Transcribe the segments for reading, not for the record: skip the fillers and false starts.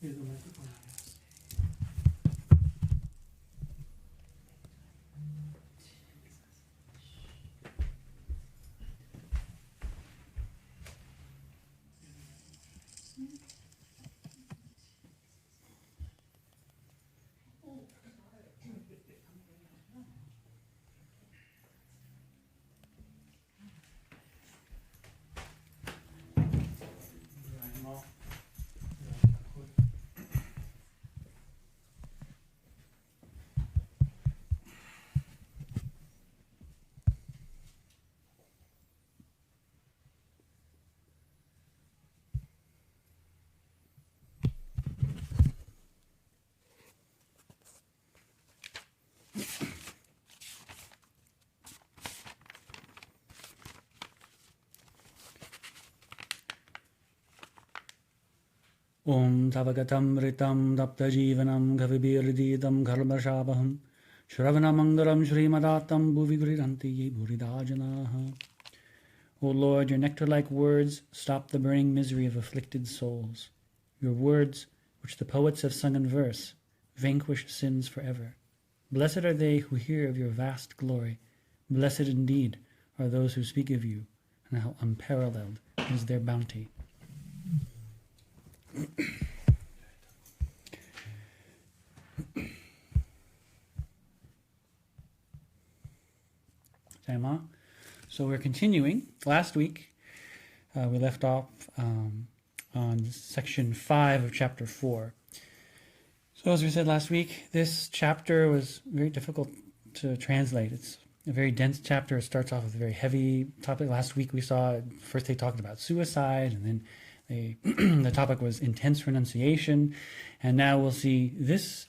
Here's the microphone. Om Tavagatam Ritam Dapta Jivanam Gavibirditam Garbhashabaham Shravana Mangalam Shrimadatam Bhuvi Gridanti Buridajanaha. O Lord, your nectar-like words stop the burning misery of afflicted souls. Your words, which the poets have sung in verse, vanquish sins forever. Blessed are they who hear of your vast glory. Blessed indeed are those who speak of you, and how unparalleled is their bounty. So we're continuing. Last week we left off on section 5 of chapter 4. So as we said last week, this chapter was very difficult to translate. It's a very dense chapter. It starts off with a very heavy topic. Last week we saw, first they talked about suicide, and then the topic was intense renunciation, and now we'll see this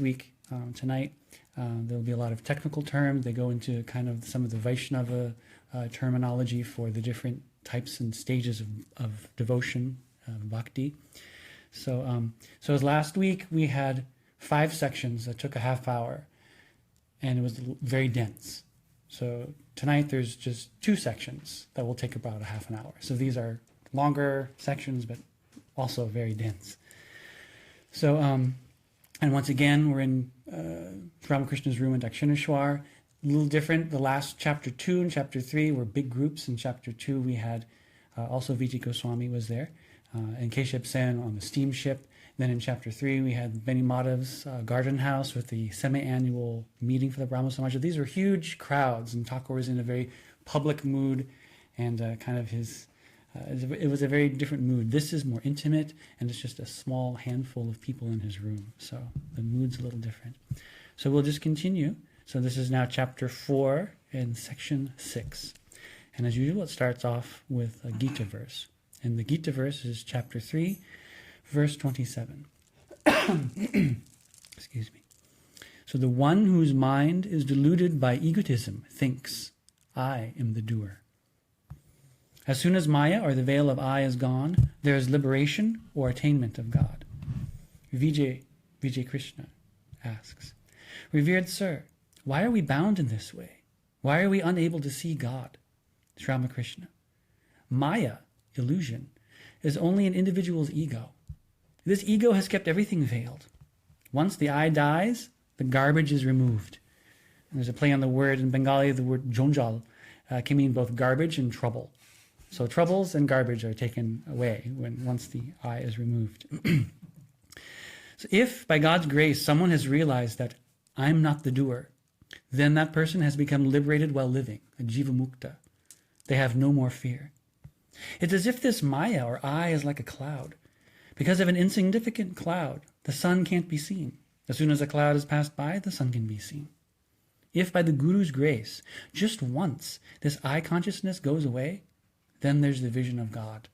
week, tonight, there'll be a lot of technical terms. They go into kind of some of the Vaishnava terminology for the different types and stages of devotion, bhakti. So as last week we had 5 sections that took a half hour, and it was very dense. So tonight there's just 2 sections that will take about a half an hour. So these are longer sections, but also very dense. So, and once again, we're in Ramakrishna's room in Dakshineshwar. A little different. The last chapter 2 and chapter 3 were big groups. In chapter 2, we had also Vijay Goswami was there, and Keshav Sen on the steamship. Then in chapter 3, we had Benny Madhav's garden house with the semi-annual meeting for the Brahmo Samaj. These were huge crowds, and Thakur was in a very public mood, and kind of his... it was a very different mood. This is more intimate, and it's just a small handful of people in his room. So the mood's a little different. So we'll just continue. So this is now chapter 4 in section 6. And as usual, it starts off with a Gita verse. And the Gita verse is chapter 3, verse 27. Excuse me. So the one whose mind is deluded by egotism thinks, I am the doer. As soon as Maya, or the veil of I, is gone, there is liberation or attainment of God. Vijay Krishna asks, Revered Sir, why are we bound in this way? Why are we unable to see God? Sri Ramakrishna, Maya, illusion, is only an individual's ego. This ego has kept everything veiled. Once the I dies, the garbage is removed. And there's a play on the word in Bengali, the word jonjal can mean both garbage and trouble. So troubles and garbage are taken away once the I is removed. So if, by God's grace, someone has realized that I'm not the doer, then that person has become liberated while living, a jiva mukta. They have no more fear. It's as if this Maya, or I, is like a cloud. Because of an insignificant cloud, the sun can't be seen. As soon as a cloud has passed by, the sun can be seen. If, by the Guru's grace, just once this I consciousness goes away, then there's the vision of God.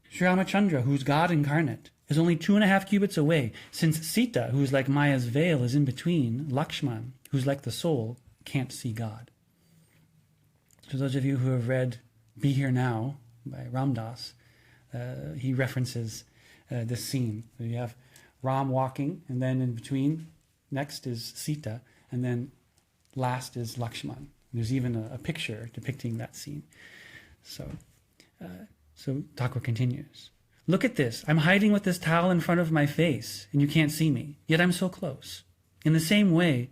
Sri Ramachandra, who's God incarnate, is only 2.5 cubits away, since Sita, who's like Maya's veil, is in between. Lakshman, who's like the soul, can't see God. For those of you who have read Be Here Now by Ram Das, he references this scene. So you have Ram walking, and then in between, next is Sita, and then last is Lakshman. There's even a picture depicting that scene. So Thakur continues. Look at this. I'm hiding with this towel in front of my face, and you can't see me, yet I'm so close. In the same way,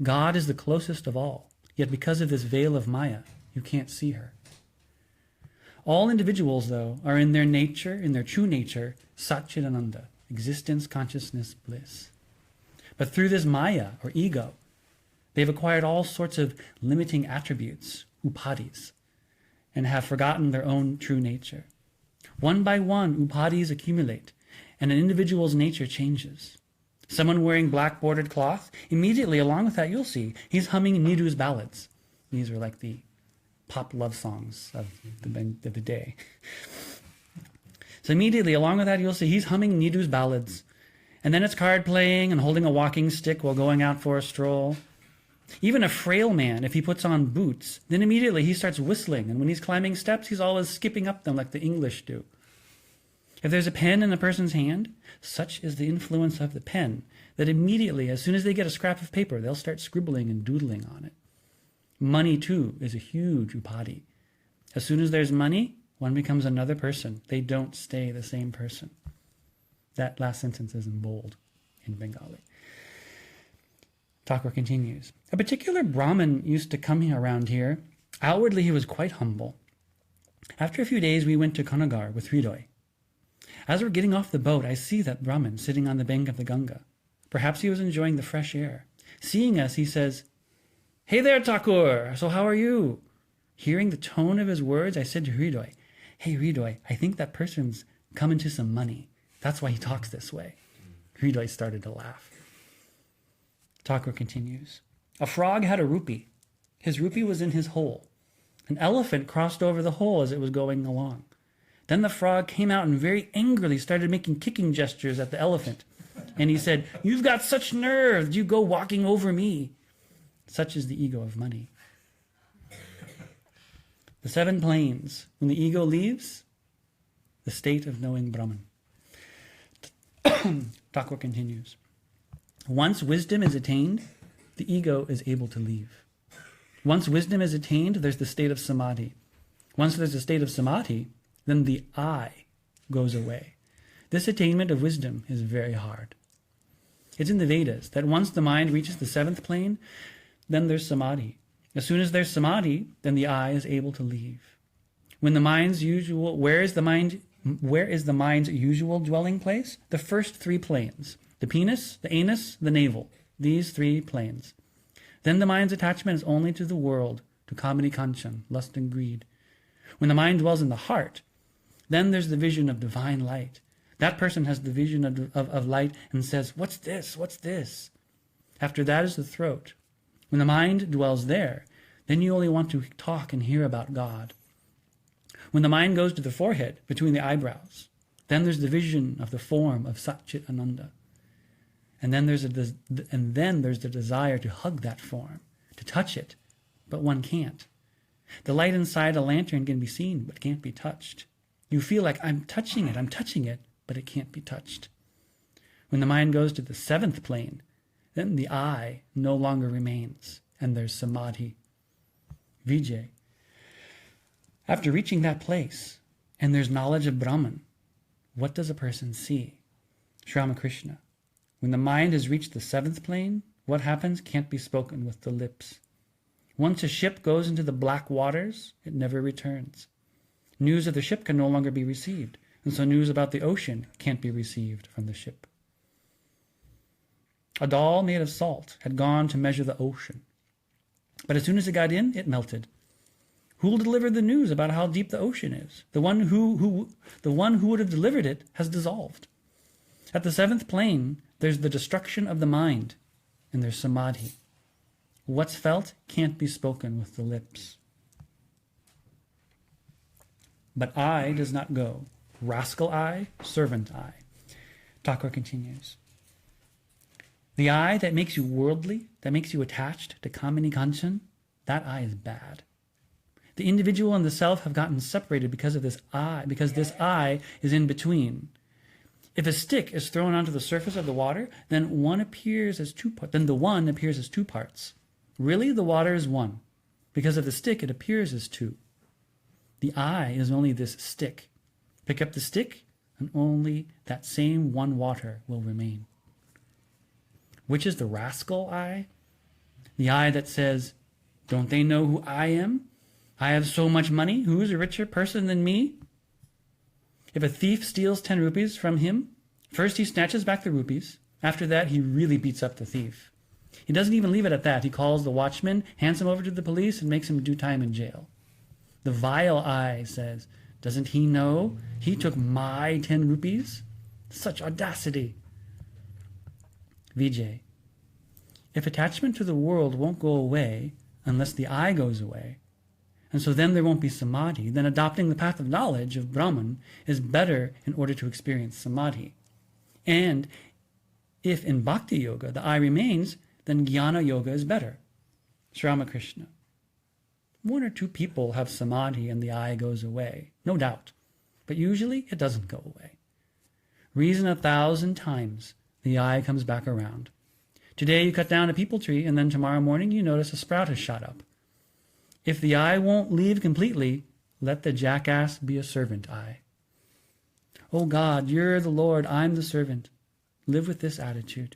God is the closest of all, yet because of this veil of Maya, you can't see her. All individuals, though, are in their nature, in their true nature, Satchidananda, existence, consciousness, bliss. But through this Maya, or ego, they've acquired all sorts of limiting attributes, upadhis, and have forgotten their own true nature. One by one, upadhis accumulate, and an individual's nature changes. Someone wearing black bordered cloth, immediately along with that you'll see, he's humming Nidhu's ballads. These are like the pop love songs of the day. So immediately along with that you'll see he's humming Nidhu's ballads. And then it's card playing and holding a walking stick while going out for a stroll. Even a frail man, if he puts on boots, then immediately he starts whistling, and when he's climbing steps, he's always skipping up them like the English do. If there's a pen in a person's hand, such is the influence of the pen, that immediately, as soon as they get a scrap of paper, they'll start scribbling and doodling on it. Money, too, is a huge upadhi. As soon as there's money, one becomes another person. They don't stay the same person. That last sentence is in bold in Bengali. Thakur continues. A particular Brahmin used to come around here. Outwardly, he was quite humble. After a few days, we went to Kanagar with Hridoy. As we're getting off the boat, I see that Brahmin sitting on the bank of the Ganga. Perhaps he was enjoying the fresh air. Seeing us, he says, "Hey there, Thakur, so how are you?" Hearing the tone of his words, I said to Hridoy, "Hey, Hridoy, I think that person's come into some money. That's why he talks this way." Hridoy started to laugh. Thakur continues. A frog had a rupee. His rupee was in his hole. An elephant crossed over the hole as it was going along. Then the frog came out and very angrily started making kicking gestures at the elephant. And he said, "You've got such nerve, you go walking over me." Such is the ego of money. The 7 planes. When the ego leaves, the state of knowing Brahman. Thakur continues. Once wisdom is attained, the ego is able to leave. Once wisdom is attained, there's the state of samadhi. Once there's a state of samadhi, then the I goes away. This attainment of wisdom is very hard. It's in the Vedas that once the mind reaches the 7th plane, then there's samadhi. As soon as there's samadhi, then the I is able to leave. When the mind's usual, where is the mind's usual dwelling place? The first 3 planes. The penis, the anus, the navel. These 3 planes. Then the mind's attachment is only to the world, to kamini kanchan, lust and greed. When the mind dwells in the heart, then there's the vision of divine light. That person has the vision of light and says, "What's this? What's this?" After that is the throat. When the mind dwells there, then you only want to talk and hear about God. When the mind goes to the forehead, between the eyebrows, then there's the vision of the form of Satchit Ananda. And then there's the desire to hug that form, to touch it, but one can't. The light inside a lantern can be seen, but can't be touched. You feel like, I'm touching it, but it can't be touched. When the mind goes to the 7th plane, then the I no longer remains, and there's samadhi. Vijay. After reaching that place, and there's knowledge of Brahman, what does a person see? Sri Ramakrishna. When the mind has reached the 7th plane, what happens can't be spoken with the lips. Once a ship goes into the black waters, it never returns. News of the ship can no longer be received, and so news about the ocean can't be received from the ship. A doll made of salt had gone to measure the ocean. But as soon as it got in, it melted. Who will deliver the news about how deep the ocean is? The one who would have delivered it has dissolved. At the 7th plane, there's the destruction of the mind, and there's samadhi. What's felt can't be spoken with the lips. But I does not go. Rascal I, servant I. Thakur continues. The I that makes you worldly, that makes you attached to kamini kanchan, that I is bad. The individual and the self have gotten separated because of this I, because this I is in between. If a stick is thrown onto the surface of the water, then the one appears as 2 parts. Really, the water is 1. Because of the stick, it appears as 2. The I is only this stick. Pick up the stick, and only that same one water will remain. Which is the rascal eye? The eye that says, don't they know who I am? I have so much money. Who's a richer person than me? If a thief steals 10 rupees from him, first he snatches back the rupees. After that, he really beats up the thief. He doesn't even leave it at that. He calls the watchman, hands him over to the police, and makes him do time in jail. The vile eye says, doesn't he know he took my 10 rupees? Such audacity. Vijay. If attachment to the world won't go away unless the I goes away, and so then there won't be samadhi, then adopting the path of knowledge of Brahman is better in order to experience samadhi. And if in bhakti yoga the I remains, then jnana yoga is better. Sri Ramakrishna. 1 or 2 people have samadhi and the I goes away, no doubt. But usually it doesn't go away. Reason 1,000 times, the I comes back around. Today you cut down a peepal tree, and then tomorrow morning you notice a sprout has shot up. If the I won't leave completely, let the jackass be a servant I. Oh God, you're the Lord, I'm the servant. Live with this attitude.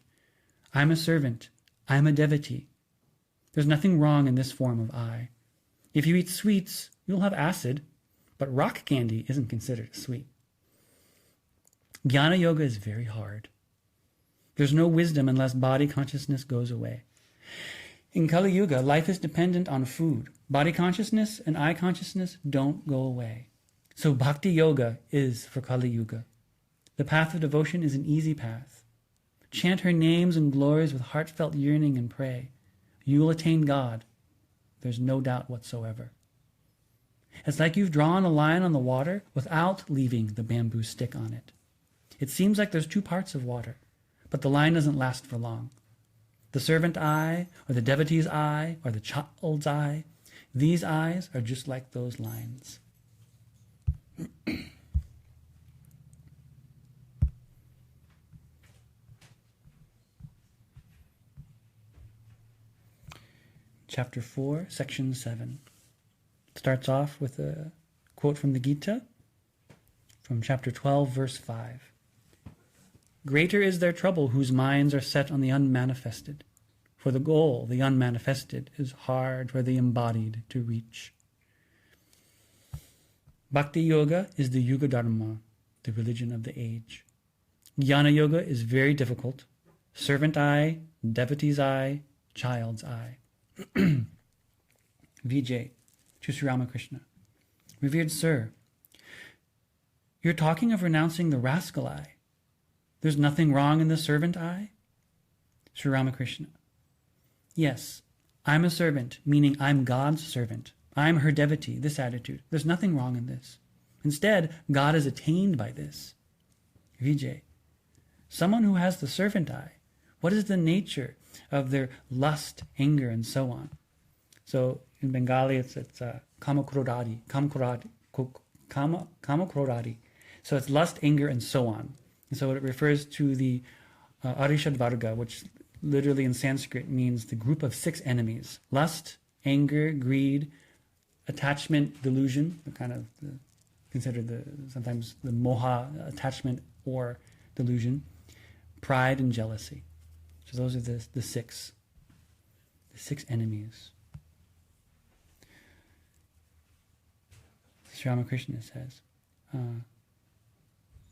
I'm a servant. I'm a devotee. There's nothing wrong in this form of I. If you eat sweets, you'll have acid, but rock candy isn't considered a sweet. Jnana yoga is very hard. There's no wisdom unless body consciousness goes away. In Kali Yuga, life is dependent on food. Body consciousness and I consciousness don't go away. So bhakti yoga is for Kali Yuga. The path of devotion is an easy path. Chant her names and glories with heartfelt yearning and pray. You'll attain God. There's no doubt whatsoever. It's like you've drawn a line on the water without leaving the bamboo stick on it. It seems like there's 2 parts of water, but the line doesn't last for long. The servant eye, or the devotee's eye, or the child's eye, these eyes are just like those lines. Chapter 4, Section 7. Starts off with a quote from the Gita, from chapter 12, verse 5. Greater is their trouble whose minds are set on the unmanifested, for the goal, the unmanifested, is hard for the embodied to reach. Bhakti Yoga is the Yuga Dharma, the religion of the age. Jnana Yoga is very difficult. Servant eye, devotee's eye, child's eye. Vijay, to Sri Ramakrishna. Revered Sir, you're talking of renouncing the rascal eye. There's nothing wrong in the servant eye? Sri Ramakrishna. Yes, I'm a servant, meaning I'm God's servant. I'm her devotee, this attitude. There's nothing wrong in this. Instead, God is attained by this. Vijay, someone who has the servant eye, what is the nature of their lust, anger, and so on? So in Bengali, it's kamakrodadi, kamakrodadi. So it's lust, anger, and so on. And so it refers to the Arishad Varga, which literally in Sanskrit means the group of 6 enemies. Lust, anger, greed, attachment, delusion, considered sometimes the moha, attachment or delusion, pride and jealousy. So those are the 6 enemies. Sri Ramakrishna says.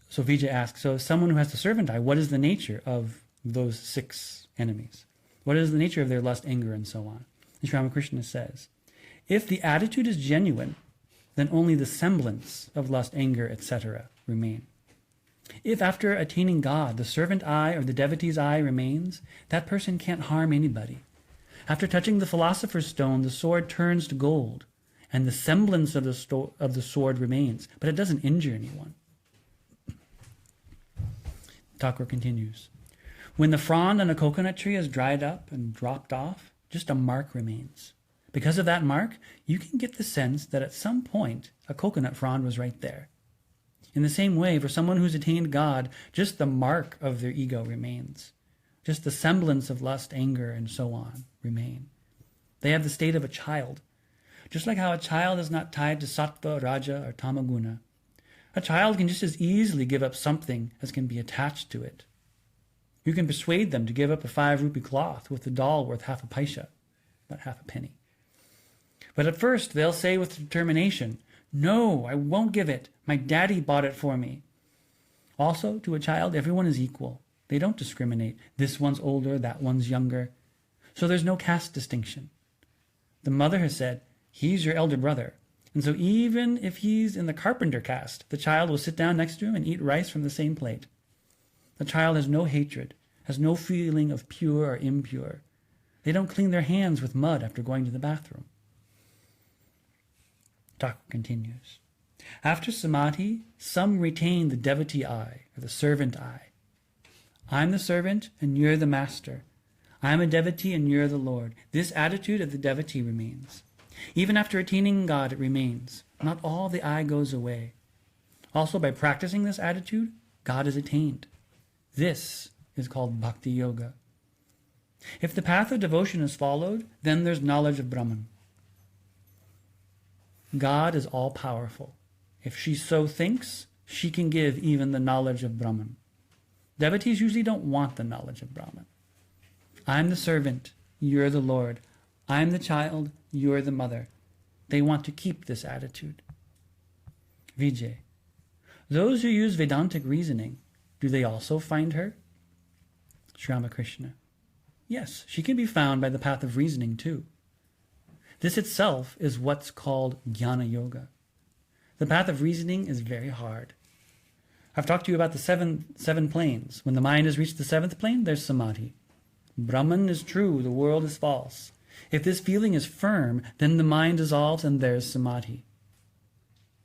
So Vijay asks, so someone who has the servant eye, what is the nature of those 6 enemies? What is the nature of their lust, anger, and so on? And Sri Ramakrishna says, if the attitude is genuine, then only the semblance of lust, anger, etc. remain. If after attaining God, the servant eye or the devotee's eye remains, that person can't harm anybody. After touching the philosopher's stone, the sword turns to gold, and the semblance of the sword remains, but it doesn't injure anyone. Thakur continues, when the frond on a coconut tree is dried up and dropped off, just a mark remains. Because of that mark, you can get the sense that at some point a coconut frond was right there. In the same way, for someone who's attained God, just the mark of their ego remains. Just the semblance of lust, anger, and so on remain. They have the state of a child. Just like how a child is not tied to sattva, raja, or tamaguna, A child can just as easily give up something as can be attached to it. You can persuade them to give up a 5-rupee cloth with a doll worth half a paisa, about half a penny. But at first they'll say with determination, "No, I won't give it. My daddy bought it for me." Also, to a child, everyone is equal. They don't discriminate. This one's older, that one's younger. So there's no caste distinction. The mother has said, "He's your elder brother." And so even if he's in the carpenter caste, the child will sit down next to him and eat rice from the same plate. The child has no hatred, has no feeling of pure or impure. They don't clean their hands with mud after going to the bathroom. Thakur continues. After samadhi, some retain the devotee eye, or the servant eye. I'm the servant and you're the master. I'm a devotee and you're the Lord. This attitude of the devotee remains. Even after attaining God, it remains. Not all the I goes away. Also, by practicing this attitude, God is attained. This is called bhakti yoga. If the path of devotion is followed, then there's knowledge of Brahman. God is all-powerful. If she so thinks, she can give even the knowledge of Brahman. Devotees usually don't want the knowledge of Brahman. I'm the servant, you're the Lord. I'm the child, you're the mother. They want to keep this attitude. Vijay. Those who use Vedantic reasoning, do they also find her? Sri Ramakrishna. Yes, she can be found by the path of reasoning too. This itself is what's called jnana yoga. The path of reasoning is very hard. I've talked to you about the seven planes. When the mind has reached the 7th plane, there's samadhi. Brahman is true, the world is false. If this feeling is firm, then the mind dissolves and there's samadhi.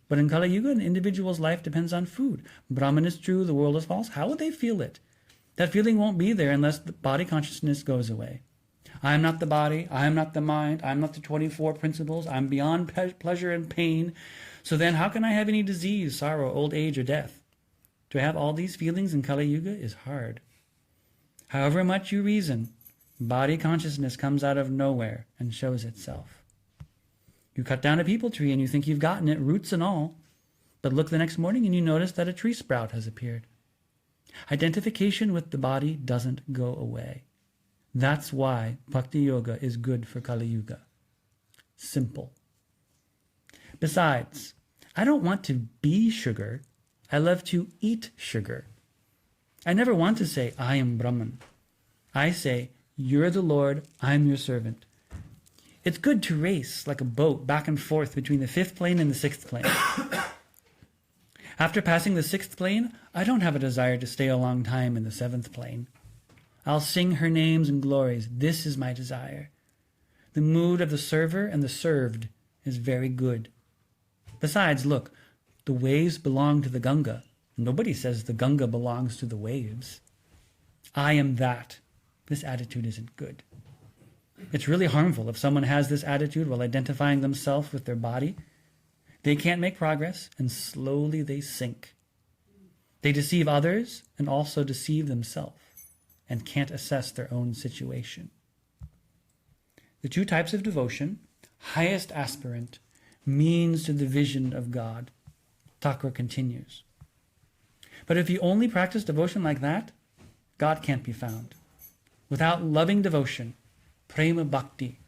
But in Kali Yuga, an individual's life depends on food. Brahman is true, the world is false. How would they feel it? That feeling won't be there unless the body consciousness goes away. I am not the body, I am not the mind, I am not the 24 principles, I am beyond pleasure and pain. So then how can I have any disease, sorrow, old age, or death? To have all these feelings in Kali Yuga is hard. However much you reason, body consciousness comes out of nowhere and shows itself. You cut down a peepal tree and you think you've gotten it, roots and all. But look the next morning and you notice that a tree sprout has appeared. Identification with the body doesn't go away. That's why Bhakti Yoga is good for Kali Yuga. Simple. Besides, I don't want to be sugar. I love to eat sugar. I never want to say, I am Brahman. I say, you're the Lord, I'm your servant. It's good to race like a boat back and forth between the 5th plane and the 6th plane. After passing the 6th plane, I don't have a desire to stay a long time in the 7th plane. I'll sing her names and glories. This is my desire. The mood of the server and the served is very good. Besides, look, the waves belong to the Ganga. Nobody says the Ganga belongs to the waves. I am that. This attitude isn't good. It's really harmful if someone has this attitude while identifying themselves with their body. They can't make progress, and slowly they sink. They deceive others and also deceive themselves, and can't assess their own situation. The 2 types of devotion, highest aspirant, means to the vision of God. Thakur continues. But if you only practice devotion like that, God can't be found. Without loving devotion, prema bhakti,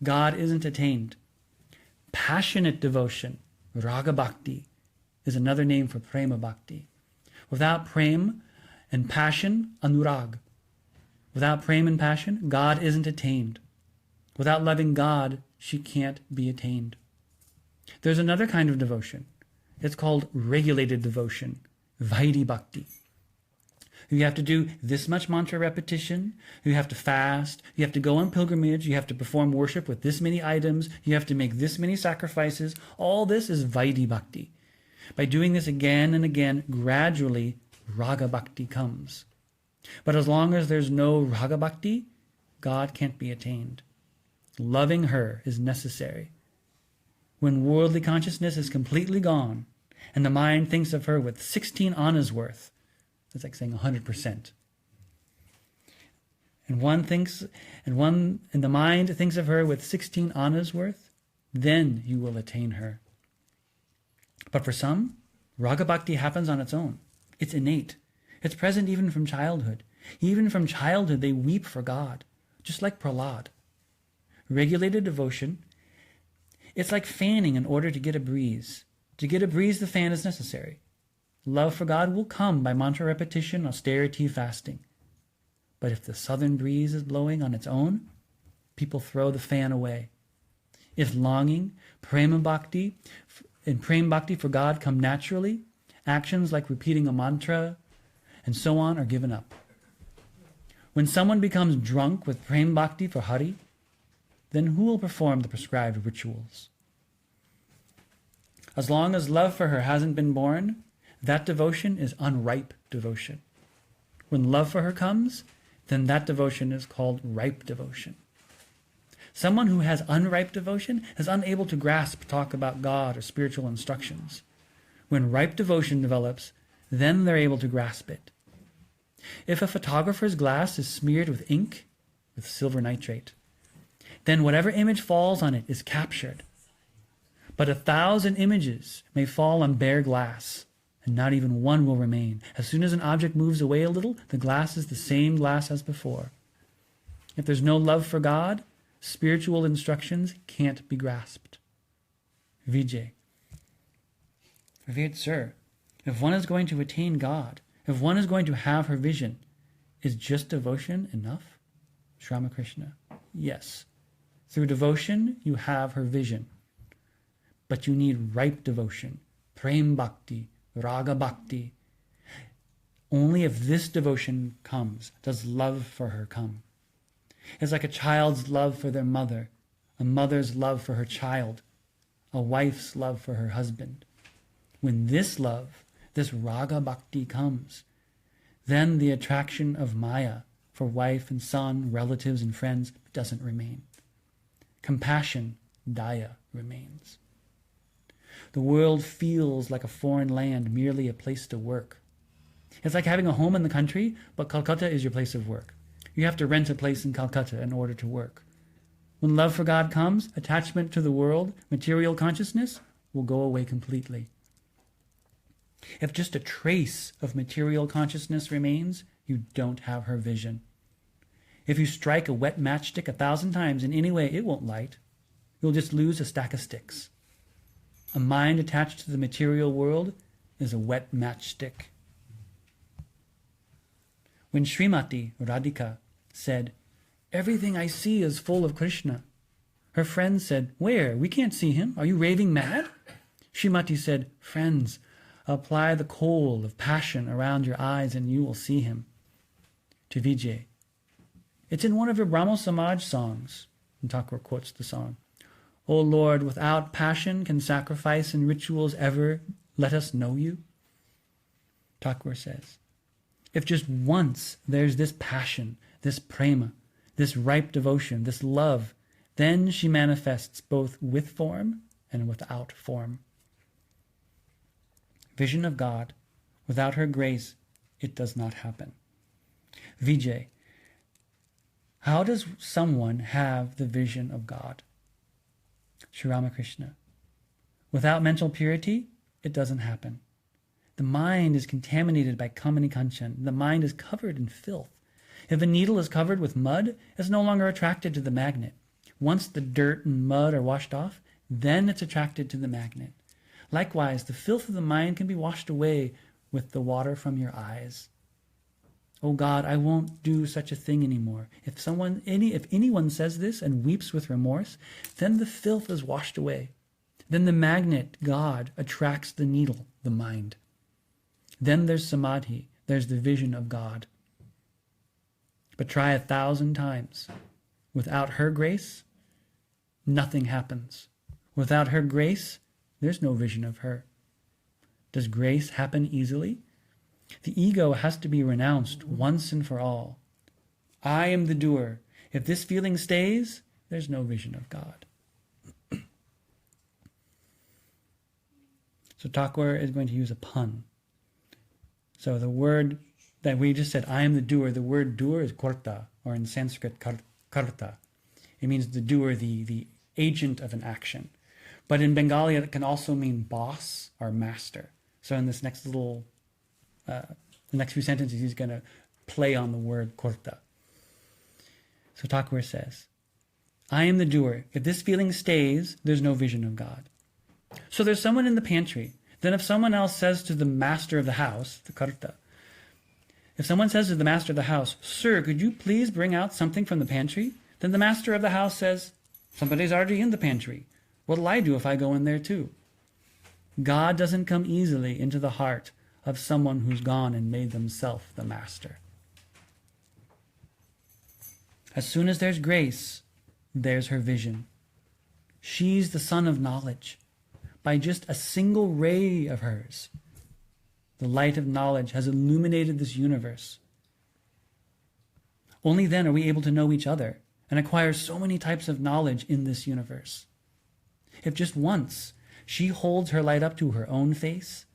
God isn't attained. Passionate devotion, raga bhakti, is another name for prema bhakti. Without prem and passion, anurag. Without prem and passion, God isn't attained. Without loving God, she can't be attained. There's another kind of devotion. It's called regulated devotion, vaidhi bhakti. You have to do this much mantra repetition, you have to fast, you have to go on pilgrimage, you have to perform worship with this many items, you have to make this many sacrifices. All this is vaidhi bhakti. By doing this again and again, gradually raga bhakti comes. But as long as there's no raga bhakti, God can't be attained. Loving her is necessary. When worldly consciousness is completely gone, and the mind thinks of her with 16 annas worth, that's like saying 100%. And the mind thinks of her with 16 annas worth, then you will attain her. But for some, Raga bhakti happens on its own. It's innate. It's present even from childhood. Even from childhood, they weep for God, just like Prahlad. Regulated devotion, it's like fanning in order to get a breeze. To get a breeze, the fan is necessary. Love for God will come by mantra repetition, austerity, fasting. But if the southern breeze is blowing on its own, people throw the fan away. If longing, prema bhakti, and prema bhakti for God come naturally, actions like repeating a mantra and so on are given up. When someone becomes drunk with prema bhakti for Hari, then who will perform the prescribed rituals? As long as love for her hasn't been born, that devotion is unripe devotion. When love for her comes, then that devotion is called ripe devotion. Someone who has unripe devotion is unable to grasp talk about God or spiritual instructions. When ripe devotion develops, then they're able to grasp it. If a photographer's glass is smeared with ink, with silver nitrate, then whatever image falls on it is captured. But 1,000 images may fall on bare glass, and not even one will remain. As soon as an object moves away a little, the glass is the same glass as before. If there's no love for God, spiritual instructions can't be grasped. Vijay. Revered Sir, if one is going to attain God, if one is going to have her vision, is just devotion enough? Sri Ramakrishna. Yes. Through devotion, you have her vision. But you need ripe devotion, prem bhakti, raga bhakti. Only if this devotion comes does love for her come. It's like a child's love for their mother, a mother's love for her child, a wife's love for her husband. When this love, this raga bhakti comes, then the attraction of Maya for wife and son, relatives and friends doesn't remain. Compassion, daya, remains. The world feels like a foreign land, merely a place to work. It's like having a home in the country, but Calcutta is your place of work. You have to rent a place in Calcutta in order to work. When love for God comes, attachment to the world, material consciousness, will go away completely. If just a trace of material consciousness remains, you don't have her vision. If you strike a wet matchstick 1,000 times in any way, it won't light. You'll just lose a stack of sticks. A mind attached to the material world is a wet matchstick. When Srimati Radhika said, "Everything I see is full of Krishna," her friends said, "Where? We can't see him. Are you raving mad?" Srimati said, "Friends, apply the coal of passion around your eyes and you will see him." To Vijay. It's in one of your Brahmo Samaj songs. And Thakur quotes the song. "O Lord, without passion can sacrifice and rituals ever let us know you?" Thakur says, if just once there's this passion, this prema, this ripe devotion, this love, then she manifests both with form and without form. Vision of God, without her grace, it does not happen. Vijay, how does someone have the vision of God? Sri Ramakrishna, without mental purity, it doesn't happen. The mind is contaminated by kamani kanchan. The mind is covered in filth. If a needle is covered with mud, it's no longer attracted to the magnet. Once the dirt and mud are washed off, then it's attracted to the magnet. Likewise, the filth of the mind can be washed away with the water from your eyes. Oh God, I won't do such a thing anymore. If anyone says this and weeps with remorse, then the filth is washed away. Then the magnet, God, attracts the needle, the mind. Then there's samadhi, there's the vision of God. But try 1,000 times. Without her grace, nothing happens. Without her grace, there's no vision of her. Does grace happen easily? The ego has to be renounced once and for all. I am the doer. If this feeling stays, there's no vision of God. So Thakur is going to use a pun. So the word that we just said, I am the doer, the word doer is karta, or in Sanskrit, karta. It means the doer, the agent of an action. But in Bengali, it can also mean boss or master. So in this next little, the next few sentences, he's going to play on the word korta. So Thakur says, I am the doer. If this feeling stays, there's no vision of God. So there's someone in the pantry. Then if someone else says to the master of the house, the karta, if someone says to the master of the house, Sir, could you please bring out something from the pantry? Then the master of the house says, somebody's already in the pantry. What'll I do if I go in there too? God doesn't come easily into the heart of someone who's gone and made themselves the master. As soon as there's grace, there's her vision. She's the sun of knowledge. By just a single ray of hers, the light of knowledge has illuminated this universe. Only then are we able to know each other and acquire so many types of knowledge in this universe. If just once she holds her light up to her own face,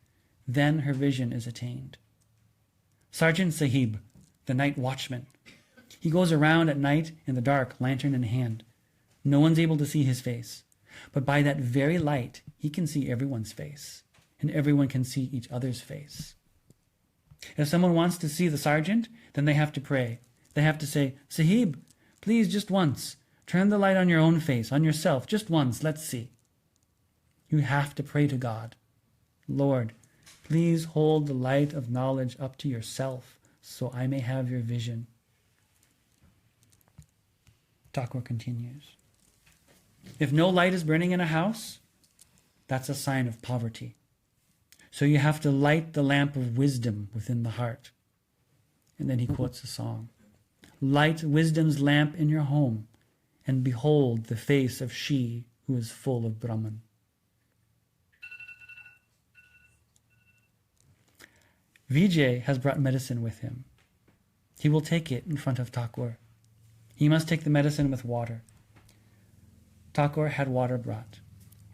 then her vision is attained. Sergeant Sahib, the night watchman, he goes around at night in the dark, lantern in hand. No one's able to see his face, but by that very light, he can see everyone's face, and everyone can see each other's face. If someone wants to see the sergeant, then they have to pray. They have to say, Sahib, please just once, turn the light on your own face, on yourself, just once, let's see. You have to pray to God. Lord, please hold the light of knowledge up to yourself, so I may have your vision. Thakur continues. If no light is burning in a house, that's a sign of poverty. So you have to light the lamp of wisdom within the heart. And then he quotes a song. Light wisdom's lamp in your home, and behold the face of she who is full of Brahman. Vijay has brought medicine with him. He will take it in front of Thakur. He must take the medicine with water. Thakur had water brought.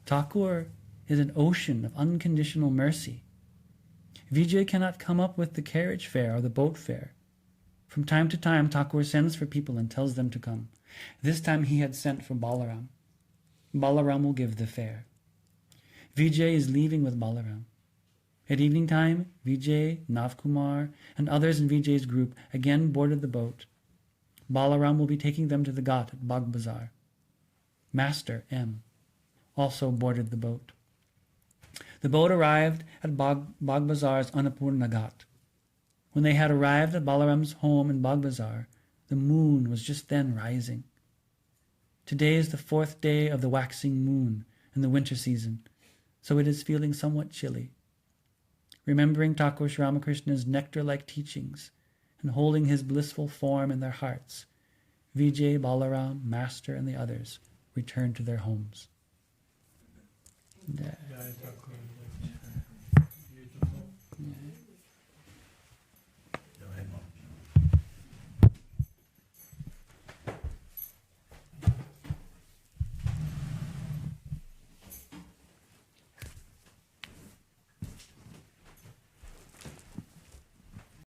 Thakur is an ocean of unconditional mercy. Vijay cannot come up with the carriage fare or the boat fare. From time to time, Thakur sends for people and tells them to come. This time he had sent for Balaram. Balaram will give the fare. Vijay is leaving with Balaram. At evening time, Vijay, Navkumar, and others in Vijay's group again boarded the boat. Balaram will be taking them to the ghat at Bagh Bazar. Master M. also boarded the boat. The boat arrived at Bagh Bazar's Annapurna Ghat. When they had arrived at Balaram's home in Bagh Bazar, the moon was just then rising. Today is the 4th day of the waxing moon in the winter season, so it is feeling somewhat chilly. Remembering Thakur Sri Ramakrishna's nectar-like teachings and holding his blissful form in their hearts, Vijay, Balaram, Master, and the others returned to their homes. Yeah.